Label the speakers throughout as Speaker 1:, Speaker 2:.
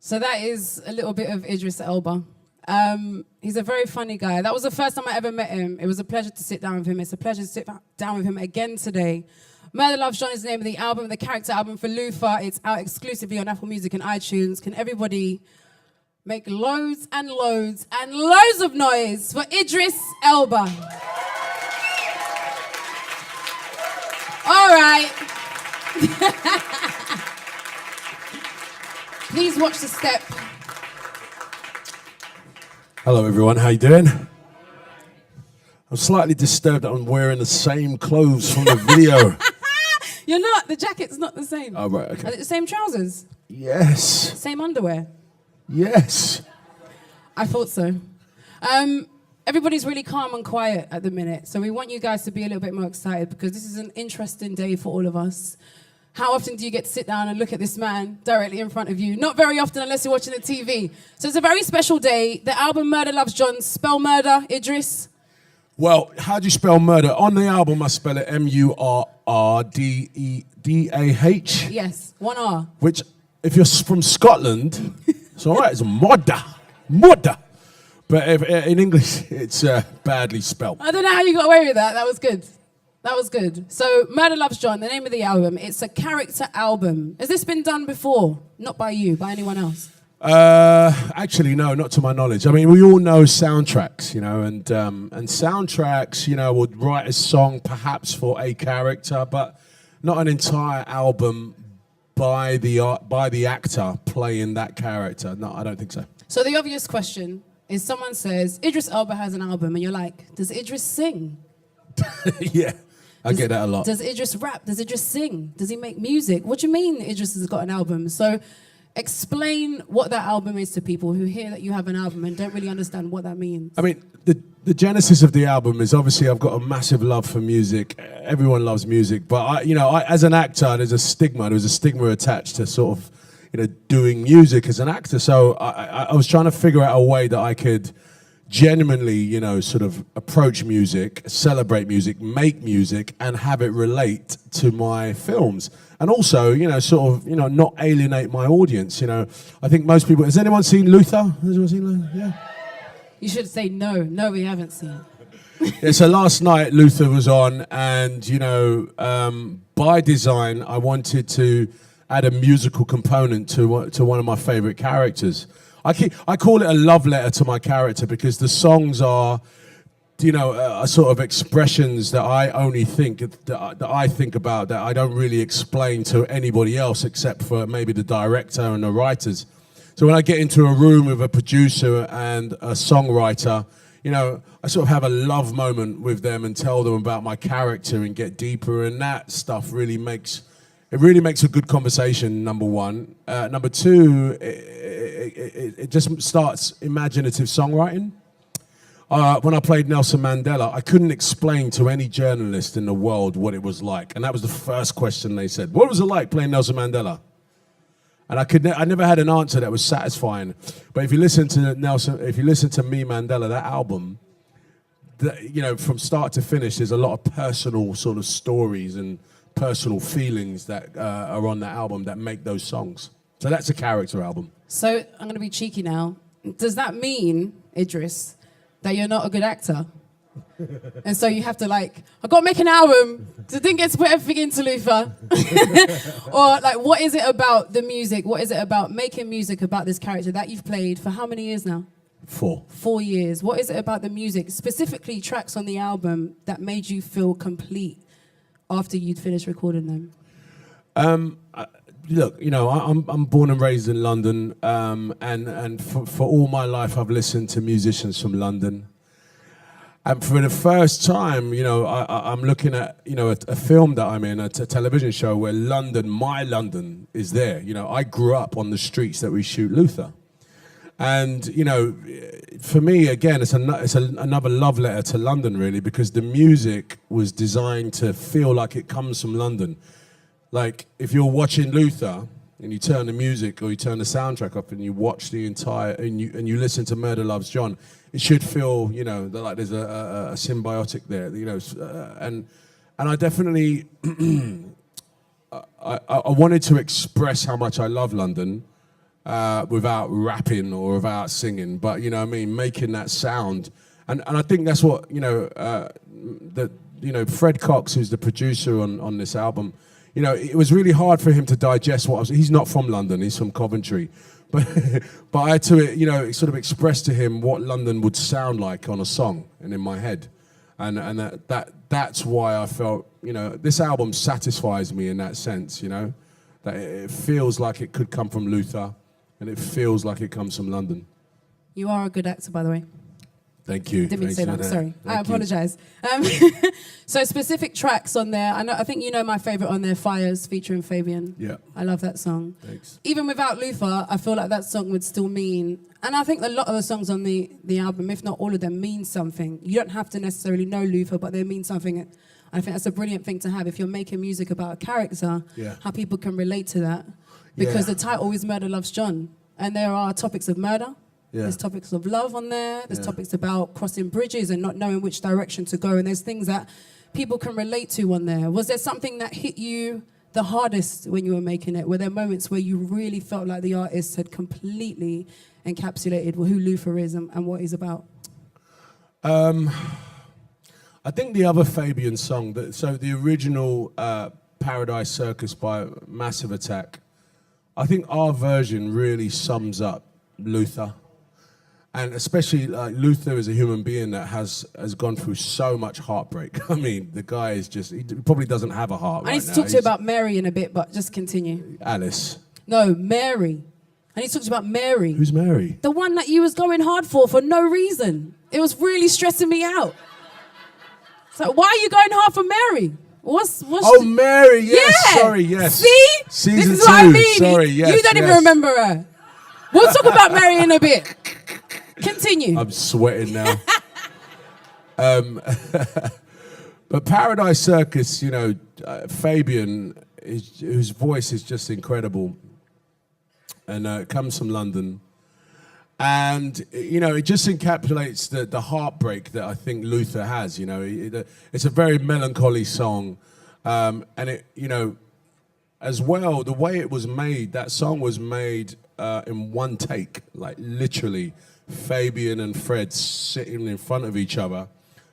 Speaker 1: So that is a little bit of Idris Elba. He's a very funny guy. That was the first time I ever met him. It was a pleasure to sit down with him. It's a pleasure to sit down with him again today. Murdah Loves John is the name of the album, the character album for Luther. It's out exclusively on Apple Music and iTunes. Can everybody make loads and loads and loads of noise for Idris Elba? All right. Please watch the step.
Speaker 2: Hello everyone, how you doing? I'm slightly disturbed that I'm wearing the same clothes from the video.
Speaker 1: You're not, the jacket's not the same.
Speaker 2: Oh, right, okay.
Speaker 1: Are it the same trousers?
Speaker 2: Yes.
Speaker 1: Same underwear?
Speaker 2: Yes.
Speaker 1: I thought so. Everybody's really calm and quiet at the minute, so we want you guys to be a little bit more excited because this is an interesting day for all of us. How often do you get to sit down and look at this man directly in front of you? Not very often unless you're watching the TV. So it's a very special day. The album Murdah Loves John. Spell Murdah, Idris.
Speaker 2: Well, how do you spell murder? On the album, I spell it M-U-R-R-D-E-D-A-H.
Speaker 1: Yes, one R.
Speaker 2: Which, if you're from Scotland, it's all right, it's Murdah. Murdah. But in English, it's badly spelled.
Speaker 1: I don't know how you got away with that. That was good. That was good. So, Murdah Loves John, the name of the album, it's a character album. Has this been done before? Not by you, by anyone else?
Speaker 2: Actually, no, not to my knowledge. I mean, we all know soundtracks, you know, and soundtracks, you know, would write a song perhaps for a character, but not an entire album by the actor playing that character. No, I don't think so.
Speaker 1: So the obvious question is someone says, Idris Elba has an album, and you're like, does Idris sing?
Speaker 2: Yeah. I get that a lot.
Speaker 1: Does Idris rap? Does Idris sing? Does he make music? What do you mean Idris has got an album? So explain what that album is to people who hear that you have an album and don't really understand what that means.
Speaker 2: I mean, the genesis of the album is obviously I've got a massive love for music. Everyone loves music. But, as an actor, there's a stigma. There's a stigma attached to sort of, doing music as an actor. So I was trying to figure out a way that I could genuinely, sort of approach music, celebrate music, make music, and have it relate to my films. And also, sort of, not alienate my audience. I think most people... Has anyone seen Luther? Has anyone seen Luther? Yeah.
Speaker 1: You should say no. No, we haven't seen it.
Speaker 2: Yeah, so last night, Luther was on, and, by design, I wanted to add a musical component to one of my favorite characters. I call it a love letter to my character because the songs are, sort of expressions that I only think, that I think about, that I don't really explain to anybody else except for maybe the director and the writers. So when I get into a room with a producer and a songwriter, I sort of have a love moment with them and tell them about my character and get deeper, and that stuff really makes a good conversation, number one. Number two, it just starts imaginative songwriting. When I played Nelson Mandela, I couldn't explain to any journalist in the world what it was like. And that was the first question they said. What was it like playing Nelson Mandela? And I never had an answer that was satisfying. But if you listen to Me Mandela, that album, from start to finish, there's a lot of personal sort of stories and personal feelings that are on that album that make those songs. So that's a character album.
Speaker 1: So I'm going to be cheeky now. Does that mean, Idris, that you're not a good actor? And so you have to I've got to make an album. So didn't get to put everything into Luther. Or what is it about the music? What is it about making music about this character that you've played for how many years now?
Speaker 2: 4.
Speaker 1: 4 years. What is it about the music, specifically tracks on the album, that made you feel complete after you'd finished recording them?
Speaker 2: Look, I'm born and raised in London, and for all my life I've listened to musicians from London. And for the first time, I'm looking at, a film that I'm in, a television show where my London is there. I grew up on the streets that we shoot Luther. And, for me, again, it's another love letter to London, really, because the music was designed to feel like it comes from London. Like, if you're watching Luther and you turn the music or you turn the soundtrack up and you watch the entire, and you listen to Murdah Loves John, it should feel, like there's a symbiotic there, and I definitely, I wanted to express how much I love London. without rapping or without singing. But you know what I mean, making that sound, and I think that's what Fred Cox, who's the producer on this album. You know, it was really hard for him to digest what I was. He's not from London; he's from Coventry, but I had to, you know, sort of express to him what London would sound like on a song and in my head, and that's why I felt, you know, this album satisfies me in that sense. You know, that it feels like it could come from Luther, and it feels like it comes from London.
Speaker 1: You are a good actor, by the way.
Speaker 2: Thank you.
Speaker 1: Didn't mean to say that. Sorry, I apologise. So specific tracks on there. I think you know my favourite on there, "Fires" featuring Fabian.
Speaker 2: Yeah,
Speaker 1: I love that song.
Speaker 2: Thanks.
Speaker 1: Even without Luther, I feel like that song would still mean. And I think a lot of the songs on the album, if not all of them, mean something. You don't have to necessarily know Luther, but they mean something. I think that's a brilliant thing to have if you're making music about a character.
Speaker 2: Yeah.
Speaker 1: How people can relate to that, because the title is "Murdah Loves John," and there are topics of murder.
Speaker 2: Yeah.
Speaker 1: There's topics of love on there. There's topics about crossing bridges and not knowing which direction to go. And there's things that people can relate to on there. Was there something that hit you the hardest when you were making it? Were there moments where you really felt like the artist had completely encapsulated who Luther is and what he's about?
Speaker 2: I think the other Fabian song, so the original Paradise Circus by Massive Attack, I think our version really sums up Luther. And especially like Luther is a human being that has gone through so much heartbreak. I mean, the guy is just, he probably doesn't have a heart right now.
Speaker 1: I need to talk to you about Mary in a bit, but just continue.
Speaker 2: Alice.
Speaker 1: No, Mary. I need to talk to you about Mary.
Speaker 2: Who's Mary?
Speaker 1: The one that you was going hard for no reason. It was really stressing me out. So why are you going hard for Mary? What's
Speaker 2: Mary, yes,
Speaker 1: yeah.
Speaker 2: Sorry, yes.
Speaker 1: See?
Speaker 2: Season
Speaker 1: this is what I
Speaker 2: 2,
Speaker 1: mean.
Speaker 2: sorry, yes.
Speaker 1: You don't even remember her. We'll talk about Mary in a bit. Continue.
Speaker 2: I'm sweating now. But Paradise Circus, you know, Fabian, whose voice is just incredible, and comes from London. And, you know, it just encapsulates the heartbreak that I think Luther has, you know. It's a very melancholy song. And it, you know, as well, the way it was made, that song was made in one take, like literally Fabian and Fred sitting in front of each other.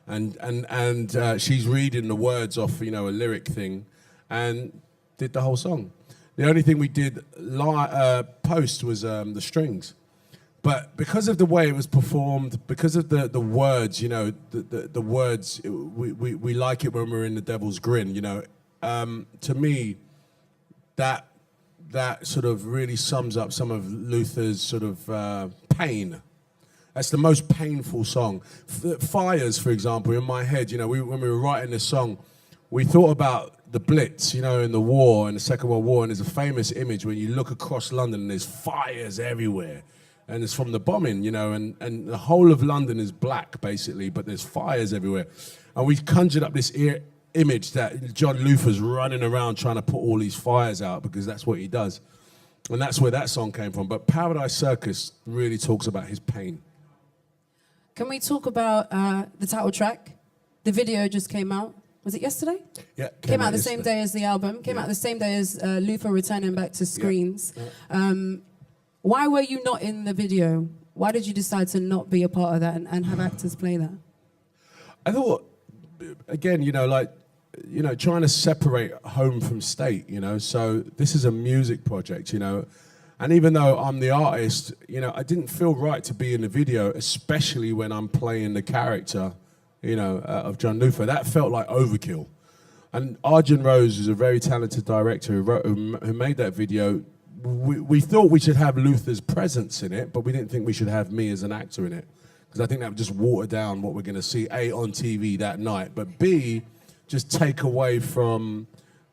Speaker 2: And she's reading the words off, you know, a lyric thing, and did the whole song. The only thing we did post was the strings. But because of the way it was performed, because of the words, you know, the words, we like it when we're in the devil's grin, you know. To me, that sort of really sums up some of Luther's sort of pain. That's the most painful song. Fires, for example, in my head, you know, when we were writing this song, we thought about the Blitz, you know, in the war, in the Second World War, and there's a famous image when you look across London and there's fires everywhere. And it's from the bombing, you know, and the whole of London is black, basically, but there's fires everywhere. And we conjured up this image that John Luther's running around trying to put all these fires out, because that's what he does. And that's where that song came from. But Paradise Circus really talks about his pain.
Speaker 1: Can we talk about the title track? The video just came out. Was it yesterday?
Speaker 2: Yeah.
Speaker 1: Came out the same day as the album. Came out the same day as Luther returning back to screens. Yeah. Why were you not in the video? Why did you decide to not be a part of that and have actors play that?
Speaker 2: I thought, again, you know, like, you know, trying to separate home from state, you know. So this is a music project, you know. And even though I'm the artist, you know, I didn't feel right to be in the video, especially when I'm playing the character, you know, of John Luther. That felt like overkill. And Arjun Rose is a very talented director who made that video. We thought we should have Luther's presence in it, but we didn't think we should have me as an actor in it, because I think that would just water down what we're going to see, A, on TV that night, but B, just take away from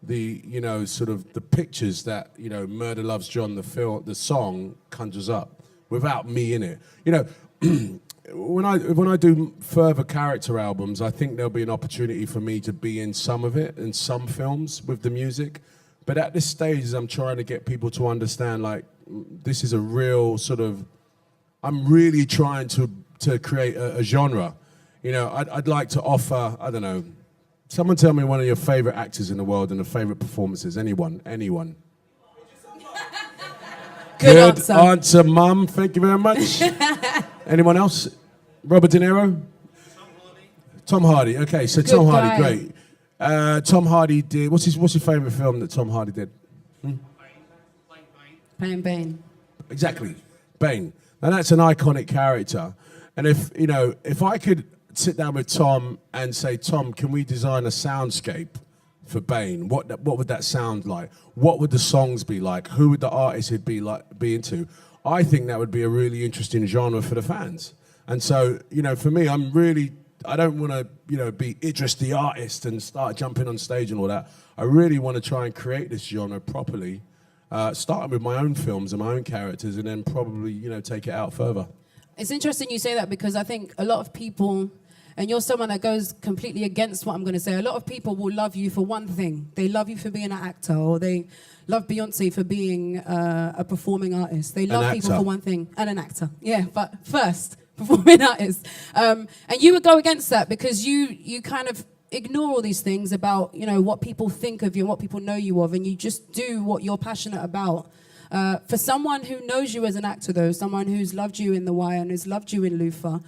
Speaker 2: the, you know, sort of the pictures that, you know, Murdah Loves John, the song, conjures up without me in it. You know, when I do further character albums, I think there'll be an opportunity for me to be in some of it, in some films with the music. But at this stage, I'm trying to get people to understand, like, this is a real sort of, I'm really trying to create a genre. You know, I'd like to offer, I don't know, someone tell me one of your favorite actors in the world and the favorite performances. Anyone.
Speaker 1: Good
Speaker 2: Good
Speaker 1: answer.
Speaker 2: Mum. Thank you very much. Anyone else? Robert De Niro? Tom Hardy. Okay, so
Speaker 1: Good
Speaker 2: Tom Hardy,
Speaker 1: guy.
Speaker 2: great. Tom Hardy did. What's your favourite film that Tom Hardy did?
Speaker 1: Playing Bane.
Speaker 2: Exactly, Bane. And that's an iconic character. And if I could sit down with Tom and say, Tom, can we design a soundscape for Bane? What would that sound like? What would the songs be like? Who would the artists be into? I think that would be a really interesting genre for the fans. And so, for me, I don't want to, be Idris the artist and start jumping on stage and all that. I really want to try and create this genre properly, starting with my own films and my own characters, and then probably, take it out further.
Speaker 1: It's interesting you say that because I think a lot of people, and you're someone that goes completely against what I'm going to say, a lot of people will love you for one thing. They love you for being an actor, or they love Beyonce for being a performing artist. They love people for one thing, and an actor. Yeah, but first, performing artist. And you would go against that because you kind of ignore all these things about, what people think of you and what people know you of, and you just do what you're passionate about. For someone who knows you as an actor, though, someone who's loved you in The Wire and who's loved you in Lufa,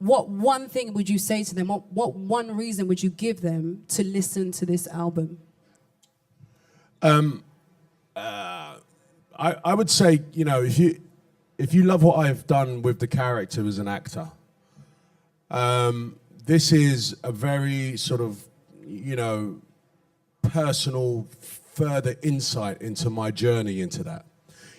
Speaker 1: what one thing would you say to them? What one reason would you give them to listen to this album?
Speaker 2: I would say, if you love what I've done with the character as an actor, this is a very sort of, personal, further insight into my journey into that.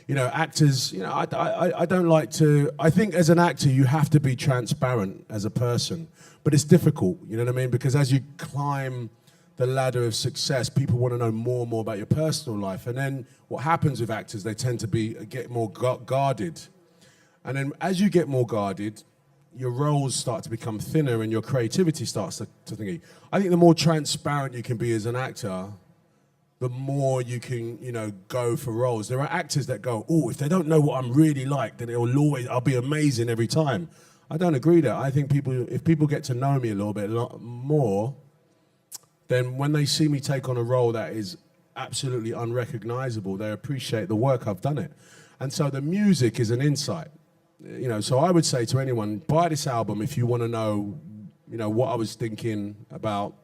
Speaker 2: Actors, I don't like to, I think as an actor, you have to be transparent as a person, but it's difficult, you know what I mean? Because as you climb the ladder of success, people want to know more and more about your personal life. And then what happens with actors, they tend to get more guarded. And then as you get more guarded, your roles start to become thinner and your creativity starts to think. I think the more transparent you can be as an actor, the more you can, go for roles. There are actors that go, if they don't know what I'm really like, then I'll be amazing every time. I don't agree that. I think if people get to know me a little bit more, then when they see me take on a role that is absolutely unrecognizable, they appreciate the work I've done it. And so the music is an insight. So I would say to anyone, buy this album if you want to know, what I was thinking about,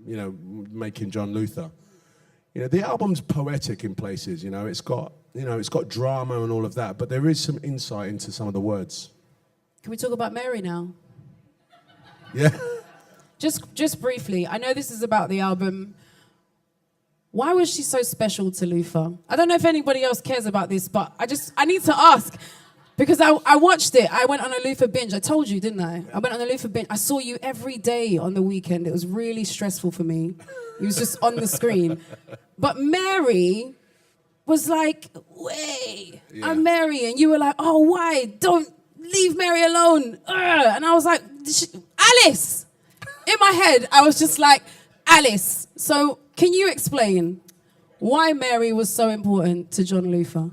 Speaker 2: making John Luther. The album's poetic in places, it's got drama and all of that, but there is some insight into some of the words.
Speaker 1: Can we talk about Mary now?
Speaker 2: Yeah.
Speaker 1: Just briefly, I know this is about the album. Why was she so special to Luther? I don't know if anybody else cares about this, but I need to ask. Because I watched it. I went on a Luther binge. I told you, didn't I? I went on a Luther binge. I saw you every day on the weekend. It was really stressful for me. He was just on the screen. But Mary was like, "Way, yeah. I'm Mary." And you were like, "Oh, why? Don't leave Mary alone." And I was like, "Alice!" In my head, I was just like, "Alice." So can you explain why Mary was so important to John Luther?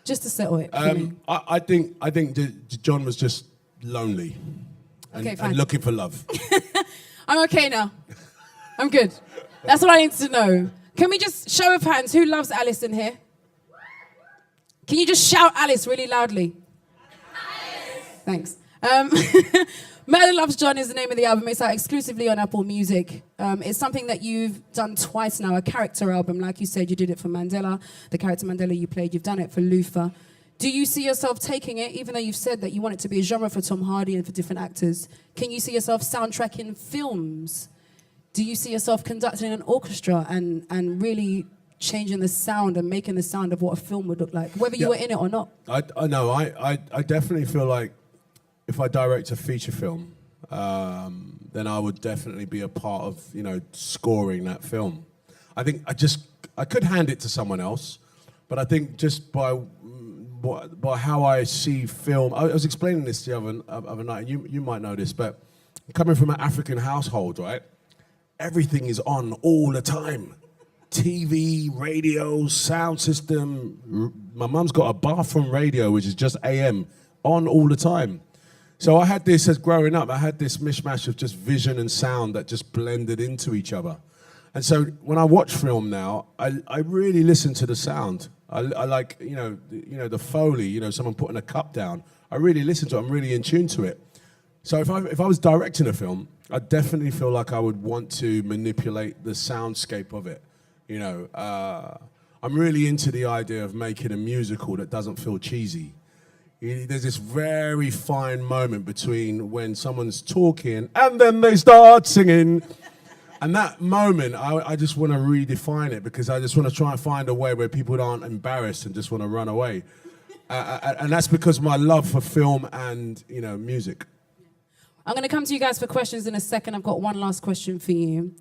Speaker 1: Just to settle it for me.
Speaker 2: I think John was just lonely and looking for love.
Speaker 1: I'm okay now. I'm good. That's what I need to know. Can we just show of hands, who loves Alice in here? Can you just shout Alice really loudly? Alice! Thanks. Murdah Loves John is the name of the album. It's out exclusively on Apple Music. It's something that you've done twice now, a character album. Like you said, you did it for Mandela, the character Mandela you played. You've done it for Luther. Do you see yourself taking it, even though you've said that you want it to be a genre for Tom Hardy and for different actors? Can you see yourself soundtracking films? Do you see yourself conducting an orchestra and really changing the sound and making the sound of what a film would look like, whether you were in it or not?
Speaker 2: I know. I definitely feel like if I direct a feature film, then I would definitely be a part of, scoring that film. I think I could hand it to someone else, but I think just by how I see film, I was explaining this the other night, and you might know this, but coming from an African household, right, everything is on all the time. TV, radio, sound system. My mum's got a bathroom radio, which is just AM, on all the time. So I had this, as growing up, I had this mishmash of just vision and sound that just blended into each other. And so when I watch film now, I really listen to the sound. I like, the Foley, someone putting a cup down. I really listen to it. I'm really in tune to it. So if I was directing a film, I definitely feel like I would want to manipulate the soundscape of it. I'm really into the idea of making a musical that doesn't feel cheesy. There's this very fine moment between when someone's talking and then they start singing. And that moment, I just want to redefine it because I just want to try and find a way where people aren't embarrassed and just want to run away. And that's because of my love for film and, music.
Speaker 1: I'm going to come to you guys for questions in a second. I've got one last question for you.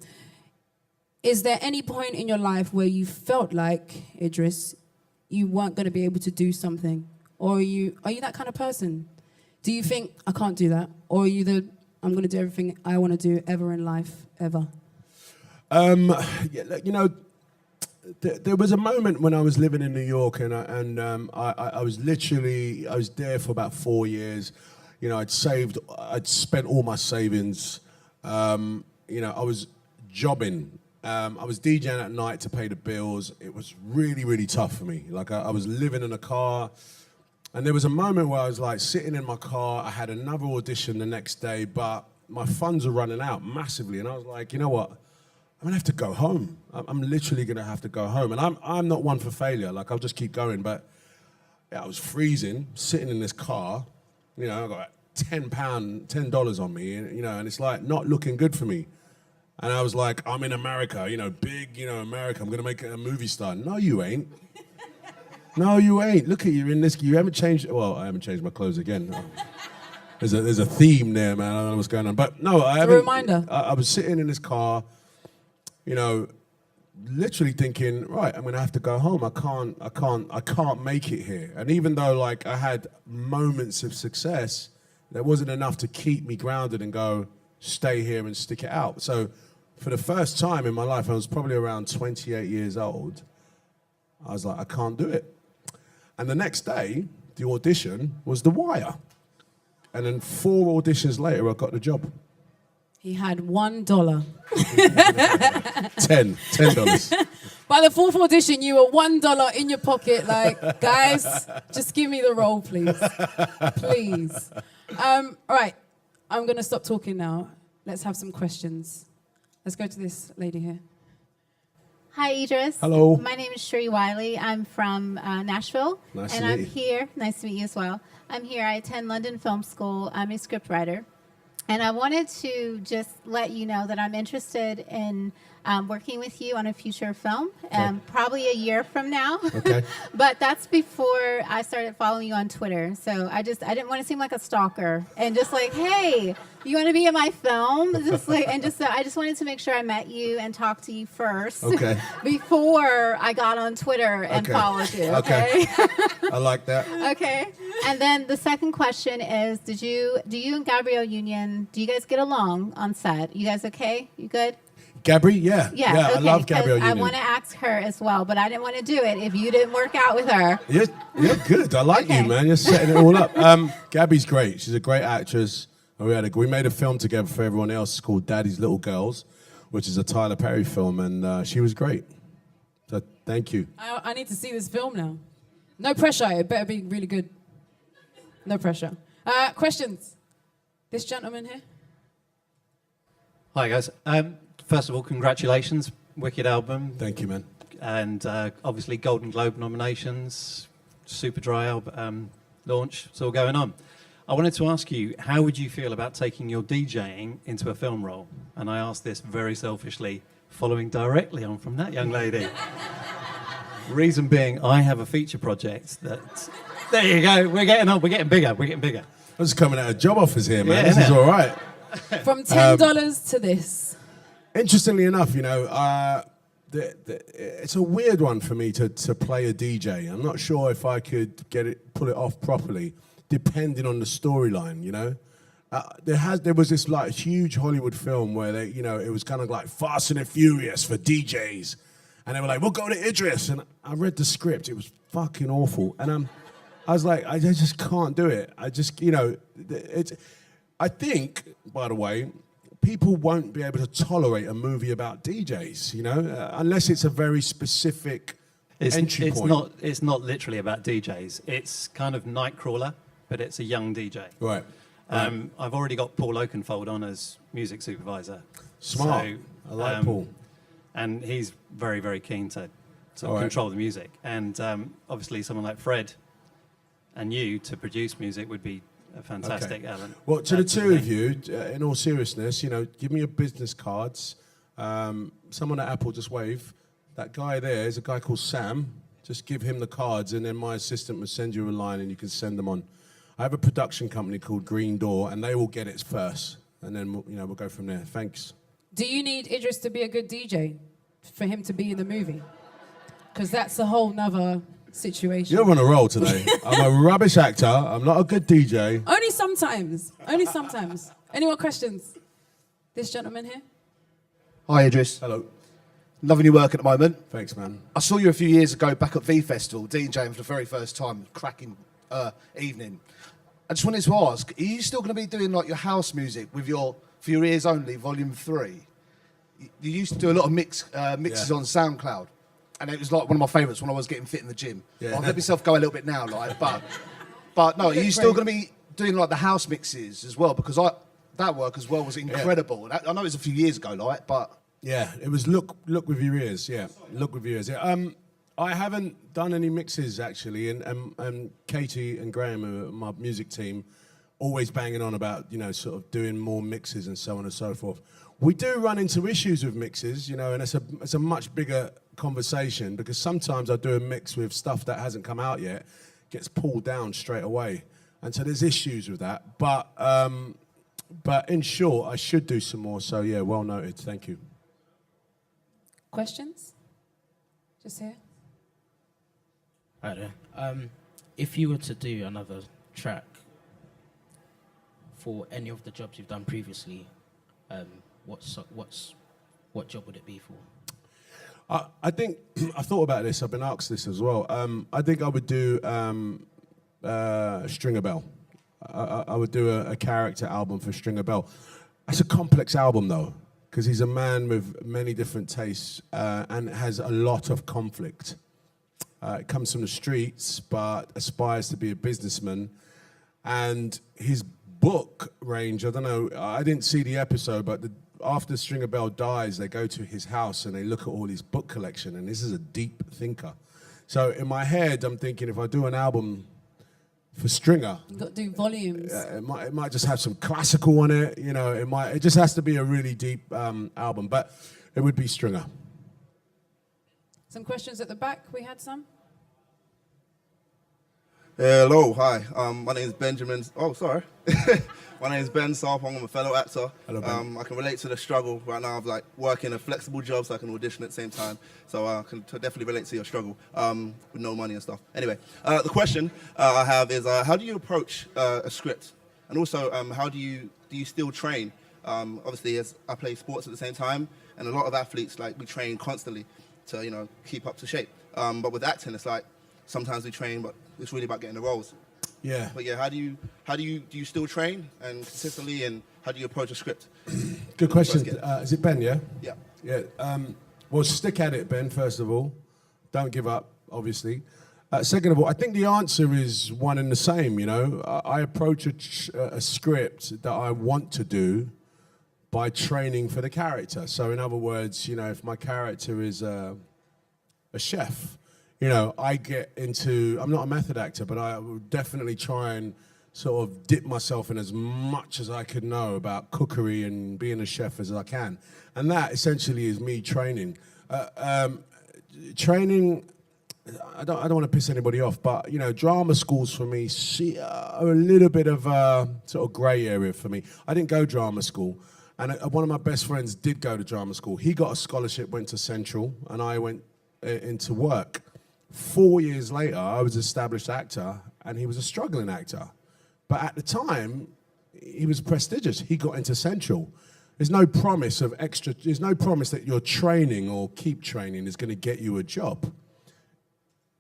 Speaker 1: Is there any point in your life where you felt like, Idris, you weren't going to be able to do something? Or are you that kind of person? Do you think, I can't do that? Or are you I'm going to do everything I want to do ever in life, ever?
Speaker 2: There was a moment when I was living in New York and I was there for about 4 years. I'd spent all my savings. I was jobbing. I was DJing at night to pay the bills. It was really, really tough for me. Like I was living in a car. And there was a moment where I was like sitting in my car. I had another audition the next day, but my funds were running out massively. And I was like, you know what? I'm gonna have to go home. I'm literally gonna have to go home. And I'm not one for failure. Like I'll just keep going. But yeah, I was freezing, sitting in this car. I got $10 on me, and it's like not looking good for me. And I was like, I'm in America, big, America. I'm gonna make it a movie star. No, you ain't. No, you ain't. Look at you in this. You haven't changed. Well, I haven't changed my clothes again. There's a theme there, man. I don't know what's going on. But no, I haven't.
Speaker 1: A reminder.
Speaker 2: I was sitting in this car, literally thinking, right, I'm gonna have to go home. I can't make it here. And even though like I had moments of success, there wasn't enough to keep me grounded and go, stay here and stick it out. So for the first time in my life, I was probably around 28 years old. I was like, I can't do it. And the next day, the audition was The Wire. And then 4 auditions later, I got the job.
Speaker 1: He had $1.
Speaker 2: $10.
Speaker 1: By the 4th audition, you were $1 in your pocket. Like, guys, just give me the role, please. Please. All right, I'm going to stop talking now. Let's have some questions. Let's go to this lady here.
Speaker 3: Hi, Idris.
Speaker 2: Hello.
Speaker 3: My name is Sheree Wiley. I'm from Nashville.
Speaker 2: Nice
Speaker 3: and
Speaker 2: to meet
Speaker 3: I'm
Speaker 2: you.
Speaker 3: here. Nice to meet you as well. I'm here. I attend London Film School. I'm a scriptwriter. And I wanted to just let you know that I'm interested in working with you on a future film, probably a year from now.
Speaker 2: Okay.
Speaker 3: But that's before I started following you on Twitter. So I didn't want to seem like a stalker and just like, hey, you want to be in my film? I just wanted to make sure I met you and talked to you first.
Speaker 2: Okay.
Speaker 3: Before I got on Twitter and followed you. Okay.
Speaker 2: I like that.
Speaker 3: Okay. And then the second question is, do you and Gabrielle Union, do you guys get along on set? You guys okay? You good?
Speaker 2: Gabri, yeah.
Speaker 3: Yeah,
Speaker 2: I
Speaker 3: okay,
Speaker 2: love Gabrielle
Speaker 3: I
Speaker 2: Union.
Speaker 3: want to ask her as well, but I didn't want to do it if you didn't work out with her.
Speaker 2: You're good. I like you, man. You're setting it all up. Gabby's great. She's a great actress. We made a film together for everyone else called Daddy's Little Girls, which is a Tyler Perry film, and she was great. So thank you.
Speaker 1: I need to see this film now. No pressure. It better be really good. No pressure. Questions? This gentleman here.
Speaker 4: Hi, guys. First of all, congratulations. Wicked album.
Speaker 2: Thank you, man.
Speaker 4: And obviously Golden Globe nominations, Super Dry album launch. It's all going on. I wanted to ask you, how would you feel about taking your DJing into a film role? And I asked this very selfishly, following directly on from that young lady. Reason being, I have a feature project that... There you go. We're getting on. We're getting bigger.
Speaker 2: I was coming out of job offers here, man.
Speaker 4: Yeah,
Speaker 2: This is all right.
Speaker 1: From $10 to this.
Speaker 2: Interestingly enough, it's a weird one for me to play a DJ. I'm not sure if I could pull it off properly, depending on the storyline. There was this like huge Hollywood film where it was kind of like Fast and the Furious for DJs, and they were like, "We'll go to Idris," and I read the script. It was fucking awful, and I was like, I just can't do it. I think, by the way, people won't be able to tolerate a movie about DJs, unless it's a very specific entry point.
Speaker 4: It's not literally about DJs. It's kind of Nightcrawler, but it's a young DJ.
Speaker 2: Right.
Speaker 4: I've already got Paul Oakenfold on as music supervisor.
Speaker 2: Smart.
Speaker 4: So,
Speaker 2: I like Paul.
Speaker 4: And he's very, very keen to
Speaker 2: All right.
Speaker 4: control the music. And obviously someone like Fred and you to produce music would be a fantastic element.
Speaker 2: Well, to the two of you, in all seriousness, give me your business cards. Someone at Apple, just wave. That guy there is a guy called Sam. Just give him the cards, and then my assistant will send you a line, and you can send them on. I have a production company called Green Door, and they will get it first, and then we'll go from there. Thanks.
Speaker 1: Do you need Idris to be a good DJ for him to be in the movie? Because that's a whole nother situation.
Speaker 2: You're on a roll today. I'm a rubbish actor. I'm not a good DJ.
Speaker 1: Only sometimes. Only sometimes. Any more questions? This gentleman here?
Speaker 5: Hi, Idris.
Speaker 2: Hello.
Speaker 5: Loving your work at the moment.
Speaker 2: Thanks, man.
Speaker 5: I saw you a few years ago back at V Festival, DJing for the very first time, cracking evening. I just wanted to ask, are you still going to be doing like your house music with your For Your Ears Only, Volume 3? You used to do a lot of mixes on SoundCloud, and it was like one of my favourites when I was getting fit in the gym.
Speaker 2: Yeah.
Speaker 5: I'll let myself go a little bit now, like, but no, are you still going to be doing like the house mixes as well? Because that work as well was incredible. I know it was a few years ago, like, but...
Speaker 2: Yeah, it was look with your ears. Yeah, look with your ears. Yeah. I haven't done any mixes actually, and Katie and Graham, my music team, always banging on about sort of doing more mixes and so on and so forth. We do run into issues with mixes, and it's a much bigger conversation because sometimes I do a mix with stuff that hasn't come out yet, gets pulled down straight away, and so there's issues with that. But in short, I should do some more. So yeah, well noted. Thank you.
Speaker 1: Questions? Just here.
Speaker 6: Right there. If you were to do another track for any of the jobs you've done previously, what job would it be for?
Speaker 2: I think I thought about this. I've been asked this as well. I think I would do Stringer Bell. I would do a character album for Stringer Bell. It's a complex album though, because he's a man with many different tastes and has a lot of conflict. It comes from the streets, but aspires to be a businessman. And his book range, I don't know, I didn't see the episode, but after Stringer Bell dies, they go to his house and they look at all his book collection, and this is a deep thinker. So in my head, I'm thinking if I do an album for Stringer,
Speaker 1: You've got to do volumes.
Speaker 2: it might just have some classical on it, it just has to be a really deep album, but it would be Stringer.
Speaker 1: Some questions at the back. We had some.
Speaker 7: Hello, hi. My name is Benjamin. Oh, sorry. My name is Ben Sarpong. I'm a fellow actor.
Speaker 2: Hello, Ben.
Speaker 7: I can relate to the struggle right now of like working a flexible job so I can audition at the same time. So I can definitely relate to your struggle with no money and stuff. Anyway, the question I have is how do you approach a script? And also, how do you still train? Obviously, as I play sports at the same time, and a lot of athletes, like, we train constantly to, keep up to shape. But with acting, it's like sometimes we train, but it's really about getting the roles.
Speaker 2: Yeah.
Speaker 7: But yeah, do you still train and consistently, and how do you approach a script?
Speaker 2: Good question. Is it Ben, yeah?
Speaker 7: Yeah.
Speaker 2: Yeah. Well, stick at it, Ben, first of all. Don't give up, obviously. Second of all, I think the answer is one and the same, I approach a script that I want to do by training for the character. So in other words, if my character is a chef, I get into, I'm not a method actor, but I will definitely try and sort of dip myself in as much as I could know about cookery and being a chef as I can. And that essentially is me training. Training, I don't want to piss anybody off, but, drama schools for me are a little bit of a sort of grey area for me. I didn't go drama school. And one of my best friends did go to drama school. He got a scholarship, went to Central, and I went into work. 4 years later, I was an established actor, and he was a struggling actor. But at the time, he was prestigious. He got into Central. There's no promise that your training or keep training is going to get you a job.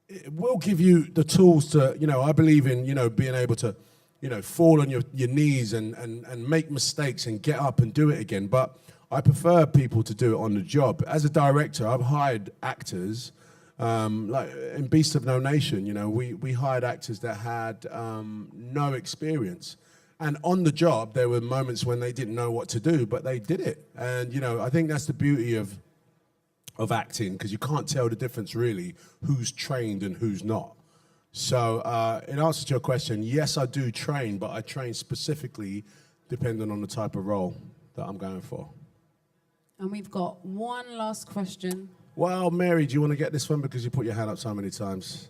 Speaker 2: It will give you the tools to, I believe in, being able to, fall on your knees and make mistakes and get up and do it again. But I prefer people to do it on the job. As a director, I've hired actors Like in Beast of No Nation, you know, we hired actors that had no experience. And on the job, there were moments when they didn't know what to do, but they did it. And, you know, I think that's the beauty of acting, because you can't tell the difference really who's trained and who's not. So in answer to your question, yes, I do train, but I train specifically depending on the type of role that I'm going for.
Speaker 1: And we've got one last question.
Speaker 2: Well, Mary, do you want to get this one because you put your hand up so many times?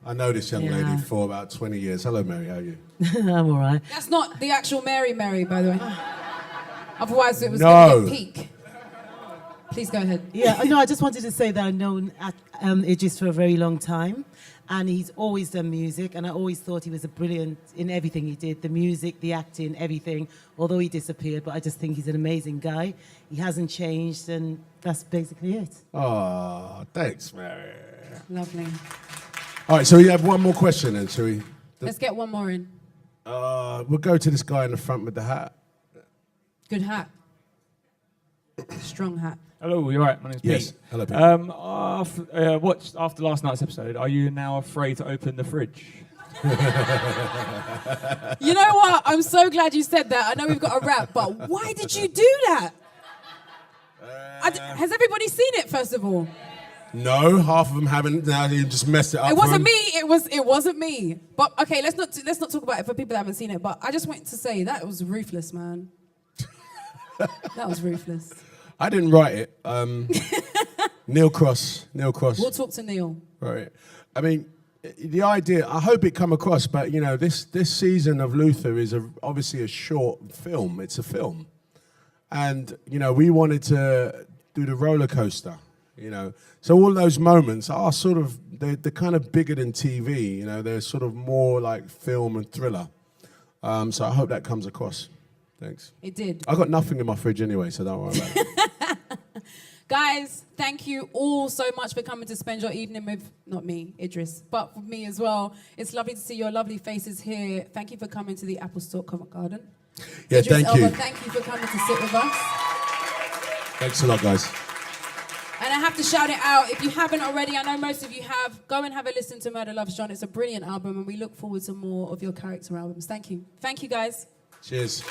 Speaker 2: I know this young lady for about 20 years. Hello, Mary, how are you?
Speaker 8: I'm all right.
Speaker 1: That's not the actual Mary, by the way. Otherwise, it was
Speaker 2: No.
Speaker 1: going to be a peak. Please go ahead.
Speaker 8: Yeah, no, I just wanted to say that I've known Idris for a very long time, and he's always done music, and I always thought he was a brilliant in everything he did, the music, the acting, everything, although he disappeared, but I just think he's an amazing guy. He hasn't changed, and that's basically it.
Speaker 2: Oh, thanks, Mary.
Speaker 1: Lovely.
Speaker 2: All right, so we have one more question then, shall we?
Speaker 1: Let's get one more in.
Speaker 2: We'll go to this guy in the front with the hat.
Speaker 1: Good hat. Strong hat.
Speaker 9: Hello, you're right. My name's
Speaker 2: Yes,
Speaker 9: Pete.
Speaker 2: hello, Pete.
Speaker 9: After last night's episode, are you now afraid to open the fridge?
Speaker 1: You know what? I'm so glad you said that. I know we've got a wrap, but why did you do that? Has everybody seen it, first of all?
Speaker 2: No, half of them haven't. Now you just messed it up.
Speaker 1: It
Speaker 2: for
Speaker 1: wasn't
Speaker 2: them.
Speaker 1: me. It wasn't me. But okay, let's not talk about it for people that haven't seen it. But I just wanted to say that was ruthless, man. That was ruthless.
Speaker 2: I didn't write it. Neil Cross.
Speaker 1: We'll talk to Neil.
Speaker 2: Right. I mean, the idea, I hope it come across, but, you know, this season of Luther is obviously a short film. It's a film. And, you know, we wanted to do the roller coaster, you know. So all those moments are sort of, they're kind of bigger than TV, you know. They're sort of more like film and thriller. So I hope that comes across. Thanks.
Speaker 1: It did.
Speaker 2: I got nothing in my fridge anyway, so don't worry about it.
Speaker 1: Guys, thank you all so much for coming to spend your evening with, not me, Idris, but with me as well. It's lovely to see your lovely faces here. Thank you for coming to the Apple Store Covent Garden.
Speaker 2: Yeah,
Speaker 1: Idris,
Speaker 2: thank you.
Speaker 1: Elba, thank you for coming to sit with us.
Speaker 2: Thanks a lot, guys.
Speaker 1: And I have to shout it out. If you haven't already, I know most of you have, go and have a listen to Murdah Loves John. It's a brilliant album, and we look forward to more of your character albums. Thank you. Thank you, guys.
Speaker 2: Cheers.